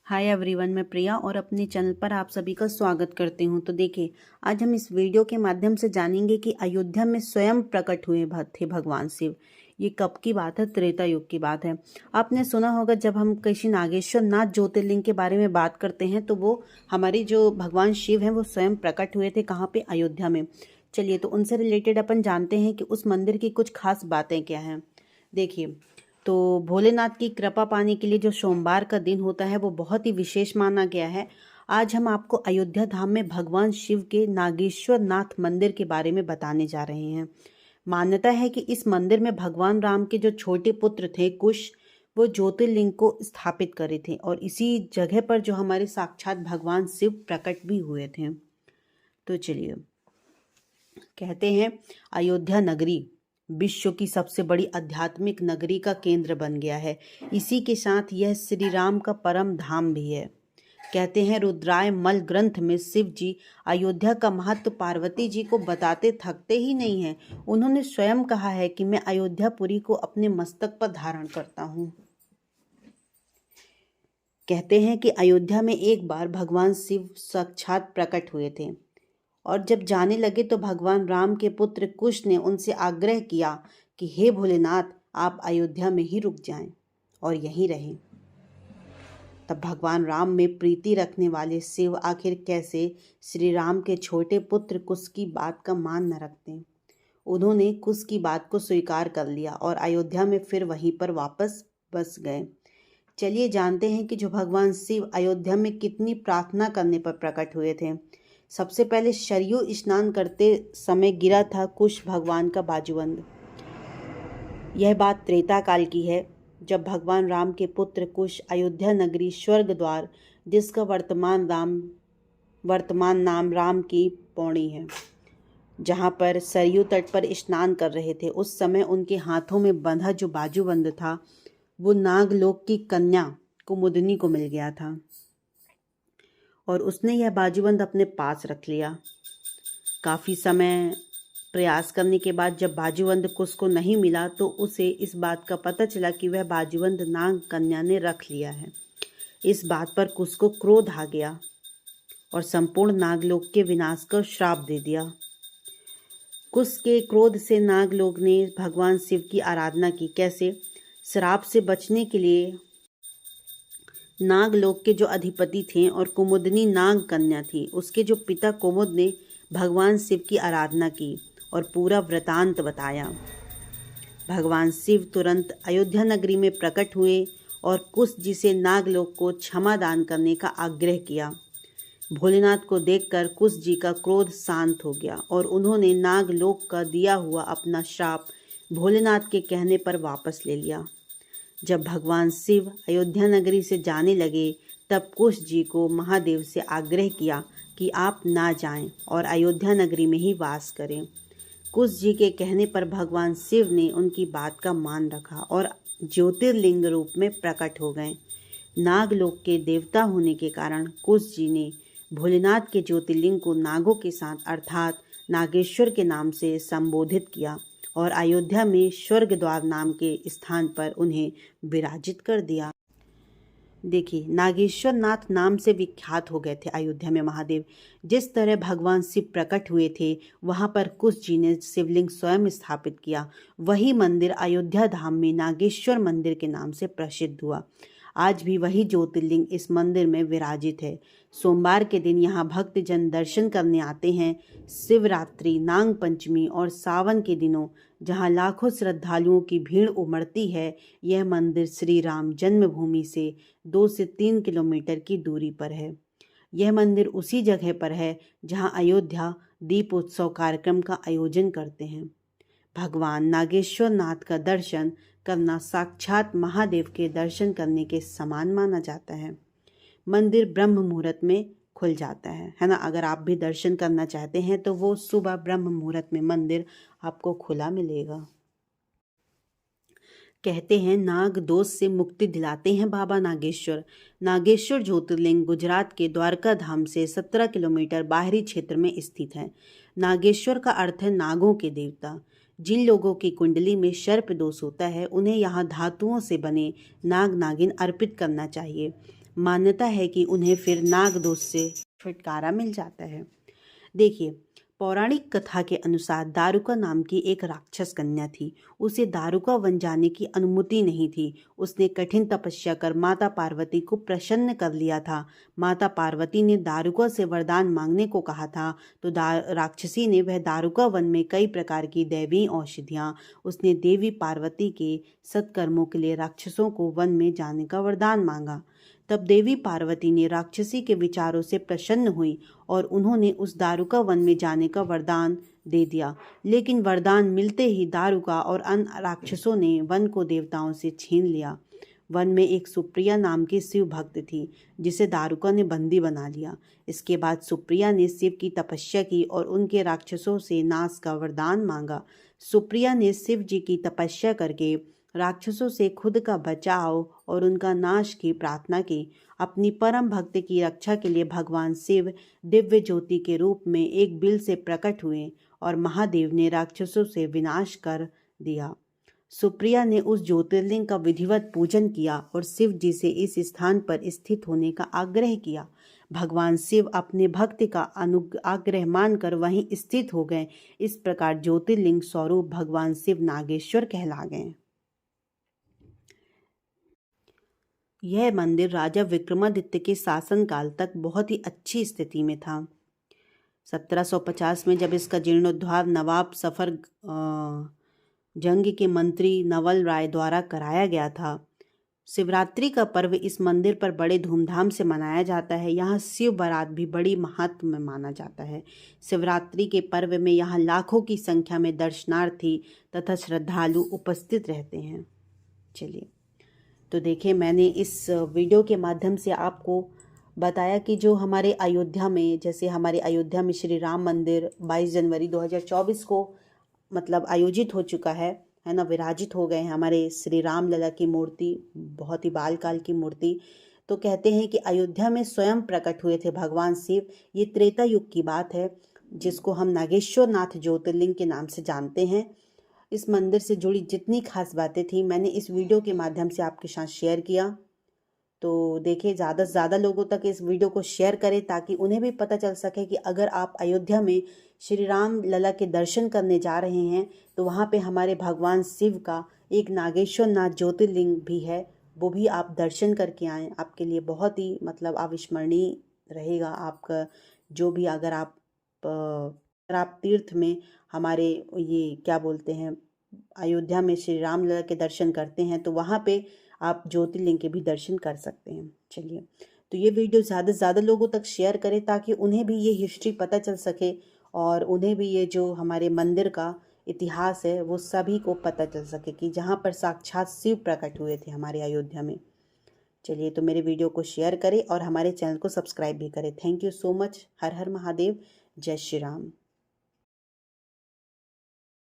Hi everyone, मैं प्रिया और अपने चैनल पर आप सभी का स्वागत करती हूं। तो देखिए, आज हम इस वीडियो के माध्यम से जानेंगे कि अयोध्या में स्वयं प्रकट हुए थे भगवान शिव। ये कब की बात है? त्रेता युग की बात है। आपने सुना होगा, जब हम किसी नागेश्वर नाथ ज्योतिर्लिंग के बारे में बात करते हैं तो वो हमारे जो भगवान शिव हैं वो स्वयं प्रकट हुए थे। कहाँ पे? अयोध्या में। चलिए, तो उनसे रिलेटेड अपन जानते हैं कि उस मंदिर की कुछ खास बातें क्या हैं। देखिए, तो भोलेनाथ की कृपा पाने के लिए जो सोमवार का दिन होता है वो बहुत ही विशेष माना गया है। आज हम आपको अयोध्या धाम में भगवान शिव के नागेश्वर नाथ मंदिर के बारे में बताने जा रहे हैं। मान्यता है कि इस मंदिर में भगवान राम के जो छोटे पुत्र थे कुश, वो ज्योतिर्लिंग को स्थापित करे थे और इसी जगह पर जो हमारे साक्षात भगवान शिव प्रकट भी हुए थे। तो चलिए, कहते हैं अयोध्या नगरी विश्व की सबसे बड़ी आध्यात्मिक नगरी का केंद्र बन गया है। इसी के साथ यह श्री राम का परम धाम भी है। कहते हैं रुद्राय मल ग्रंथ में शिव जी अयोध्या का महत्व पार्वती जी को बताते थकते ही नहीं हैं। उन्होंने स्वयं कहा है कि मैं अयोध्यापुरी को अपने मस्तक पर धारण करता हूँ। कहते हैं कि अयोध्या में एक बार भगवान शिव साक्षात प्रकट हुए थे और जब जाने लगे तो भगवान राम के पुत्र कुश ने उनसे आग्रह किया कि हे भोलेनाथ, आप अयोध्या में ही रुक जाएं और यहीं रहें। तब भगवान राम में प्रीति रखने वाले शिव आखिर कैसे श्री राम के छोटे पुत्र कुश की बात का मान न रखते। उन्होंने कुश की बात को स्वीकार कर लिया और अयोध्या में फिर वहीं पर वापस बस गए। चलिए जानते हैं कि जो भगवान शिव अयोध्या में कितनी प्रार्थना करने पर प्रकट हुए थे। सबसे पहले सरयू स्नान करते समय गिरा था कुश भगवान का बाजूबंद। यह बात त्रेता काल की है, जब भगवान राम के पुत्र कुश अयोध्या नगरी स्वर्ग द्वार, जिसका वर्तमान नाम राम की पौड़ी है, जहाँ पर सरयू तट पर स्नान कर रहे थे, उस समय उनके हाथों में बंधा जो बाजूबंद था वो नागलोक की कन्या कुमुदनी को मिल गया था और उसने यह बाजूबंद अपने पास रख लिया। काफ़ी समय प्रयास करने के बाद जब बाजूबंद कुश को नहीं मिला तो उसे इस बात का पता चला कि वह बाजूबंद नाग कन्या ने रख लिया है। इस बात पर कुश को क्रोध आ गया और संपूर्ण नागलोक के विनाश का श्राप दे दिया। कुश के क्रोध से नागलोक ने भगवान शिव की आराधना की। कैसे? श्राप से बचने के लिए नागलोक के जो अधिपति थे और कुमुदनी नाग कन्या थी, उसके जो पिता कुमुद ने भगवान शिव की आराधना की और पूरा वृतांत बताया। भगवान शिव तुरंत अयोध्या नगरी में प्रकट हुए और कुश जी से नागलोक को क्षमा दान करने का आग्रह किया। भोलेनाथ को देखकर कुश जी का क्रोध शांत हो गया और उन्होंने नागलोक का दिया हुआ अपना श्राप भोलेनाथ के कहने पर वापस ले लिया। जब भगवान शिव अयोध्या नगरी से जाने लगे तब कुश जी को महादेव से आग्रह किया कि आप ना जाएं और अयोध्या नगरी में ही वास करें। कुश जी के कहने पर भगवान शिव ने उनकी बात का मान रखा और ज्योतिर्लिंग रूप में प्रकट हो गए। नागलोक के देवता होने के कारण कुश जी ने भोलेनाथ के ज्योतिर्लिंग को नागों के साथ अर्थात नागेश्वर के नाम से संबोधित किया और अयोध्या में स्वर्ग द्वार नाम के स्थान पर उन्हें विराजित कर दिया। देखिए, नागेश्वर नाथ नाम से विख्यात हो गए थे अयोध्या में महादेव। जिस तरह भगवान शिव प्रकट हुए थे वहां पर कुश जी ने शिवलिंग स्वयं स्थापित किया। वही मंदिर अयोध्या धाम में नागेश्वर मंदिर के नाम से प्रसिद्ध हुआ। आज भी वही ज्योतिर्लिंग इस मंदिर में विराजित है। सोमवार के दिन यहाँ भक्तजन दर्शन करने आते हैं। शिवरात्रि, नाग पंचमी और सावन के दिनों जहाँ लाखों श्रद्धालुओं की भीड़ उमड़ती है, यह मंदिर श्री राम जन्मभूमि से 2 से 3 किलोमीटर की दूरी पर है। यह मंदिर उसी जगह पर है जहाँ अयोध्या दीपोत्सव कार्यक्रम का आयोजन करते हैं। भगवान नागेश्वर नाथ का दर्शन करना साक्षात महादेव के दर्शन करने के समान माना जाता है। मंदिर ब्रह्म मुहूर्त में खुल जाता है ना। अगर आप भी दर्शन करना चाहते हैं तो वो सुबह ब्रह्म मुहूर्त में मंदिर आपको खुला मिलेगा। कहते हैं नाग दोष से मुक्ति दिलाते हैं बाबा नागेश्वर। नागेश्वर ज्योतिर्लिंग गुजरात के द्वारका धाम से 17 किलोमीटर बाहरी क्षेत्र में स्थित है। नागेश्वर का अर्थ है नागों के देवता। जिन लोगों की कुंडली में सर्प दोष होता है उन्हें यहाँ धातुओं से बने नाग नागिन अर्पित करना चाहिए। मान्यता है कि उन्हें फिर नाग दोष से छुटकारा मिल जाता है। देखिए, पौराणिक कथा के अनुसार दारुका नाम की एक राक्षस कन्या थी। उसे दारुका वन जाने की अनुमति नहीं थी। उसने कठिन तपस्या कर माता पार्वती को प्रसन्न कर लिया था। माता पार्वती ने दारुका से वरदान मांगने को कहा था, तो राक्षसी ने वह दारुका वन में कई प्रकार की दैवीय औषधियाँ, उसने देवी पार्वती के सत्कर्मों के लिए राक्षसों को वन में जाने का वरदान मांगा। तब देवी पार्वती ने राक्षसी के विचारों से प्रसन्न हुई और उन्होंने उस दारुका वन में जाने का वरदान दे दिया। लेकिन वरदान मिलते ही दारुका और अन्य राक्षसों ने वन को देवताओं से छीन लिया। वन में एक सुप्रिया नाम की शिव भक्त थी, जिसे दारुका ने बंदी बना लिया। इसके बाद सुप्रिया ने शिव की तपस्या की और उनके राक्षसों से नाश का वरदान मांगा। सुप्रिया ने शिव जी की तपस्या करके राक्षसों से खुद का बचाव और उनका नाश की प्रार्थना की। अपनी परम भक्त की रक्षा के लिए भगवान शिव दिव्य ज्योति के रूप में एक बिल से प्रकट हुए और महादेव ने राक्षसों से विनाश कर दिया। सुप्रिया ने उस ज्योतिर्लिंग का विधिवत पूजन किया और शिव जी से इस स्थान पर स्थित होने का आग्रह किया। भगवान शिव अपने भक्त का आग्रह मानकर वहीं स्थित हो गए। इस प्रकार ज्योतिर्लिंग स्वरूप भगवान शिव नागेश्वर कहला गए। यह मंदिर राजा विक्रमादित्य के शासनकाल तक बहुत ही अच्छी स्थिति में था। 1750 में जब इसका जीर्णोद्धार नवाब सफर जंग के मंत्री नवल राय द्वारा कराया गया था। शिवरात्रि का पर्व इस मंदिर पर बड़े धूमधाम से मनाया जाता है। यहाँ शिव बारात भी बड़ी महत्व में माना जाता है। शिवरात्रि के पर्व में यहाँ लाखों की संख्या में दर्शनार्थी तथा श्रद्धालु उपस्थित रहते हैं। चलिए, तो देखिए, मैंने इस वीडियो के माध्यम से आपको बताया कि जो हमारे अयोध्या में, जैसे हमारे अयोध्या में श्री राम मंदिर 22 जनवरी 2024 को मतलब आयोजित हो चुका है ना, विराजित हो गए हैं हमारे श्री राम लला की मूर्ति, बहुत ही बालकाल की मूर्ति। तो कहते हैं कि अयोध्या में स्वयं प्रकट हुए थे भगवान शिव। ये त्रेता युग की बात है, जिसको हम नागेश्वर नाथ ज्योतिर्लिंग के नाम से जानते हैं। इस मंदिर से जुड़ी जितनी खास बातें थी मैंने इस वीडियो के माध्यम से आपके साथ शेयर किया। तो देखिए, ज़्यादा से ज़्यादा लोगों तक इस वीडियो को शेयर करें ताकि उन्हें भी पता चल सके कि अगर आप अयोध्या में श्री राम लला के दर्शन करने जा रहे हैं तो वहाँ पे हमारे भगवान शिव का एक नागेश्वर नाथ ज्योतिर्लिंग भी है, वो भी आप दर्शन करके आएँ। आपके लिए बहुत ही मतलब अविस्मरणीय रहेगा आपका जो भी, अगर आप तीर्थ में हमारे ये क्या बोलते हैं अयोध्या में श्री राम लला के दर्शन करते हैं तो वहाँ पे आप ज्योतिर्लिंग के भी दर्शन कर सकते हैं। चलिए, तो ये वीडियो ज़्यादा से ज़्यादा लोगों तक शेयर करें ताकि उन्हें भी ये हिस्ट्री पता चल सके और उन्हें भी ये जो हमारे मंदिर का इतिहास है वो सभी को पता चल सके कि जहाँ पर साक्षात शिव प्रकट हुए थे हमारे अयोध्या में। चलिए, तो मेरे वीडियो को शेयर करें और हमारे चैनल को सब्सक्राइब भी करें। Thank you so much. Har Har Mahadev. जय श्री राम।